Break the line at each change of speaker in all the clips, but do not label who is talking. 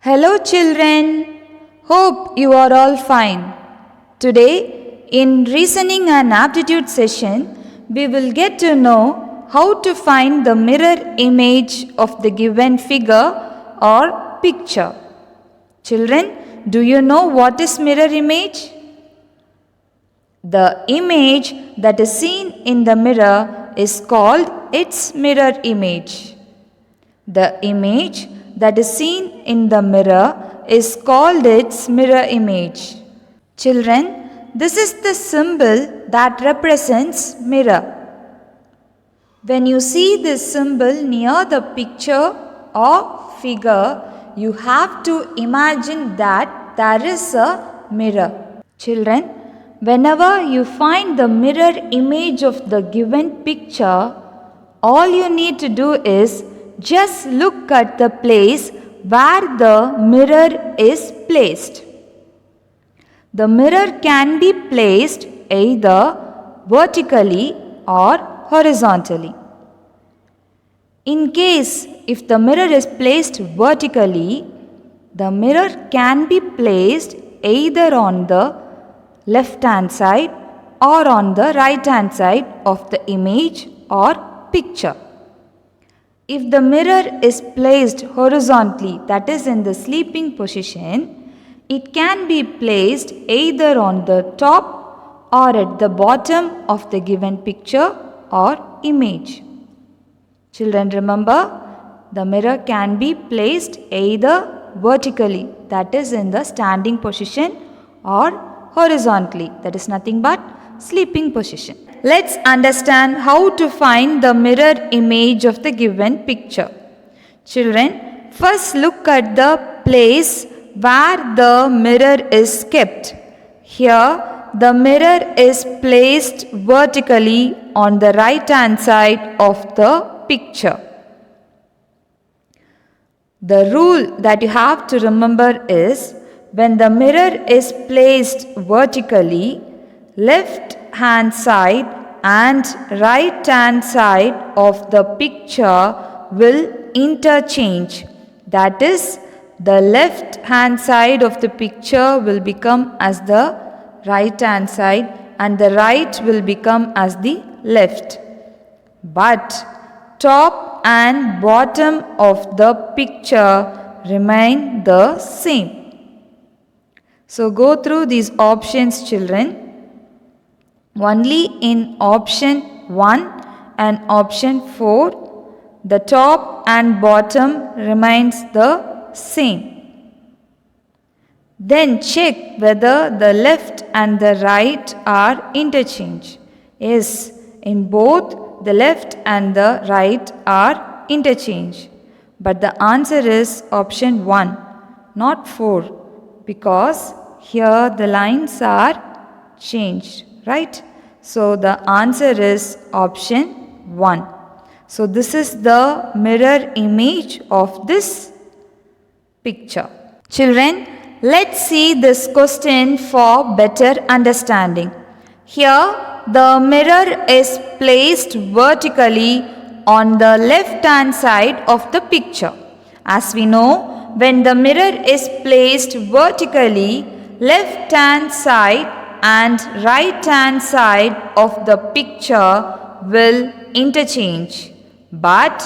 Hello, children. Hope you are all fine. Today, in reasoning and aptitude session, we will get to know how to find the mirror image of the given figure or picture. Children, do you know what is mirror image? The image that is seen in the mirror is called its mirror image. The image that is seen in the mirror is called its mirror image. Children, this is the symbol that represents mirror. When you see this symbol near the picture or figure, you have to imagine that there is a mirror. Children, whenever you find the mirror image of the given picture, all you need to do is just look at the place where the mirror is placed. The mirror can be placed either vertically or horizontally. In case if the mirror is placed vertically, the mirror can be placed either on the left hand side or on the right hand side of the image or picture. If the mirror is placed horizontally, that is in the sleeping position, it can be placed either on the top or at the bottom of the given picture or image. Children, remember, the mirror can be placed either vertically, that is in the standing position, or horizontally, that is nothing but sleeping position. Let's understand how to find the mirror image of the given picture. Children, first look at the place where the mirror is kept. Here, the mirror is placed vertically on the right hand side of the picture. The rule that you have to remember is when the mirror is placed vertically, left hand side and right hand side of the picture will interchange. That is, the left hand side of the picture will become as the right hand side and the right will become as the left. But top and bottom of the picture remain the same. So go through these options, children. Only in option 1 and option 4, the top and bottom remains the same. Then check whether the left and the right are interchange. Yes, in both the left and the right are interchange. But the answer is option 1, not 4, because here the lines are changed. Right? So the answer is option 1. So this is the mirror image of this picture. Children, let's see this question for better understanding. Here the mirror is placed vertically on the left hand side of the picture. As we know, when the mirror is placed vertically, left hand side and right hand side of the picture will interchange, but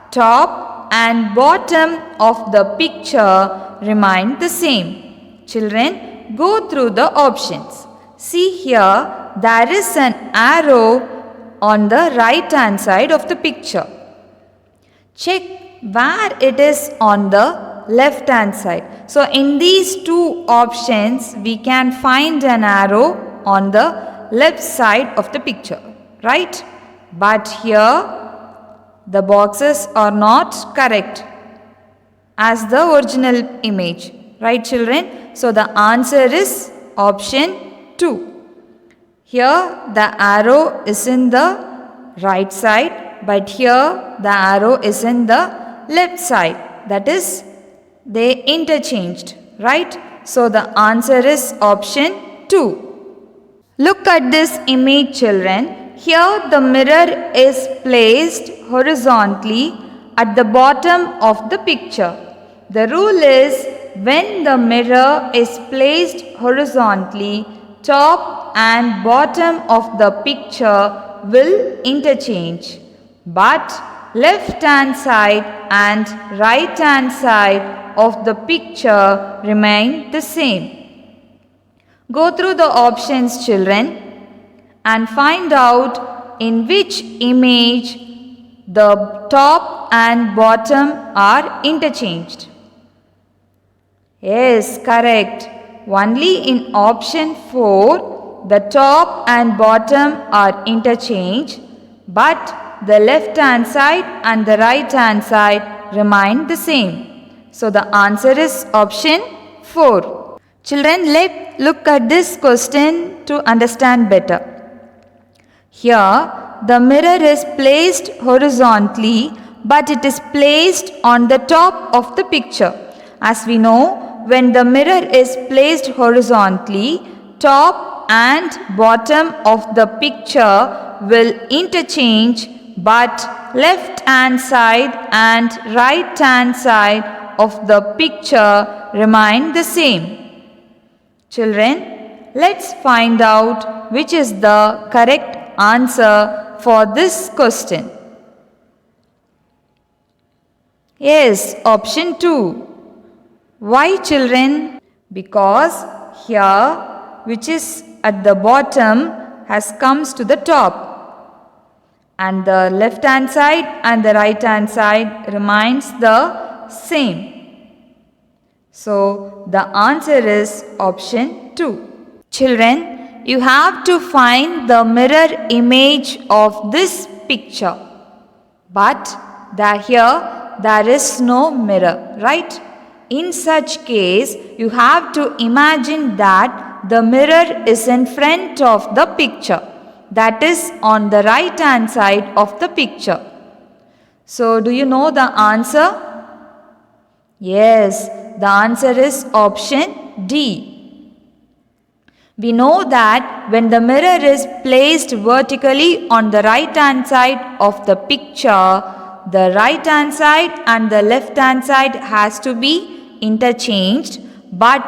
top and bottom of the picture remain the same. Children, go through the options. See here, there is an arrow on the right hand side of the picture. Check where it is on the left hand side. So in these two options, we can find an arrow on the left side of the picture, right? But here the boxes are not correct as the original image, right, children? So the answer is option 2. Here the arrow is in the right side, but here the arrow is in the left side. That is, they interchanged, right? So the answer is option 2. Look at this image, children. Here the mirror is placed horizontally at the bottom of the picture. The rule is when the mirror is placed horizontally, top and bottom of the picture will interchange, but left hand side and right hand side of the picture remain the same. Go through the options, children, and find out in which image the top and bottom are interchanged. Yes, correct. Only in option 4, the top and bottom are interchanged, but the left hand side and the right hand side remain the same. So the answer is option 4. Children, let's look at this question to understand better. Here, the mirror is placed horizontally, but it is placed on the top of the picture. As we know, when the mirror is placed horizontally, top and bottom of the picture will interchange, but left hand side and right hand side of the picture remain the same. Children, let's find out which is the correct answer for this question. Yes, option 2. Why, children? Because here, which is at the bottom, has comes to the top, and the left hand side and the right hand side remains the same. So the answer is option 2. Children, you have to find the mirror image of this picture. But here there is no mirror, right? In such case, you have to imagine that the mirror is in front of the picture. That is on the right hand side of the picture. So do you know the answer? Yes, the answer is option D. We know that when the mirror is placed vertically on the right hand side of the picture, the right hand side and the left hand side has to be interchanged, but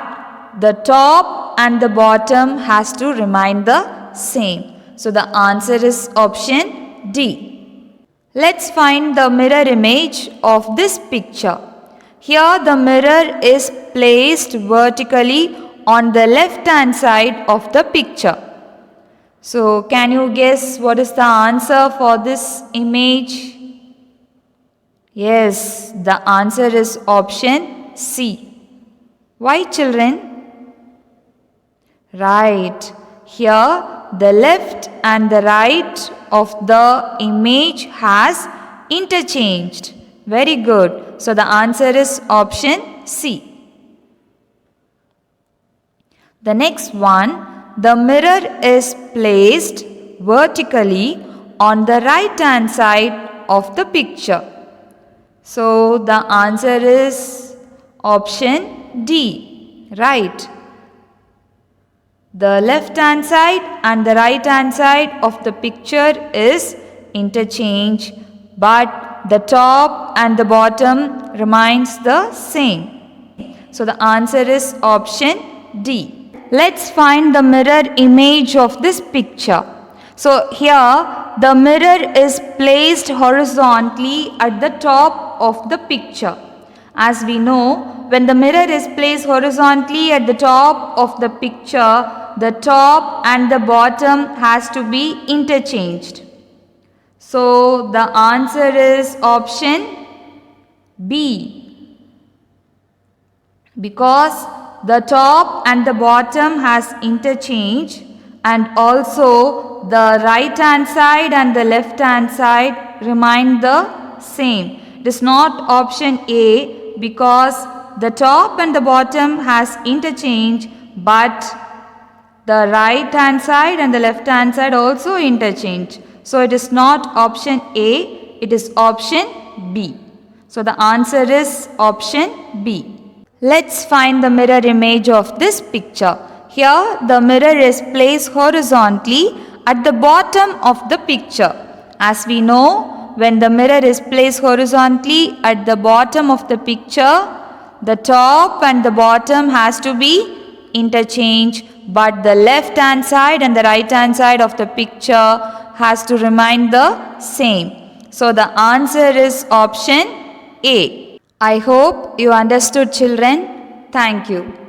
the top and the bottom has to remain the same. So the answer is option D. Let's find the mirror image of this picture. Here the mirror is placed vertically on the left hand side of the picture. So can you guess what is the answer for this image? Yes, the answer is option C. Why, children? Right. Here the left and the right of the image has interchanged. Very good. So the answer is option C. The next one, the mirror is placed vertically on the right hand side of the picture. So the answer is option D, right. The left hand side and the right hand side of the picture is interchange, but the top and the bottom remains the same. So the answer is option D. Let's find the mirror image of this picture. So here the mirror is placed horizontally at the top of the picture. As we know, when the mirror is placed horizontally at the top of the picture, the top and the bottom has to be interchanged. So the answer is option B. Because the top and the bottom has interchanged, and also the right hand side and the left hand side remain the same. It is not option A because the top and the bottom has interchanged, but the right hand side and the left hand side also interchange. So it is not option A, it is option B. So the answer is option B. Let's find the mirror image of this picture. Here the mirror is placed horizontally at the bottom of the picture. As we know, when the mirror is placed horizontally at the bottom of the picture, the top and the bottom has to be interchange, but the left hand side and the right hand side of the picture has to remain the same. So the answer is option A. I hope you understood, children. Thank you.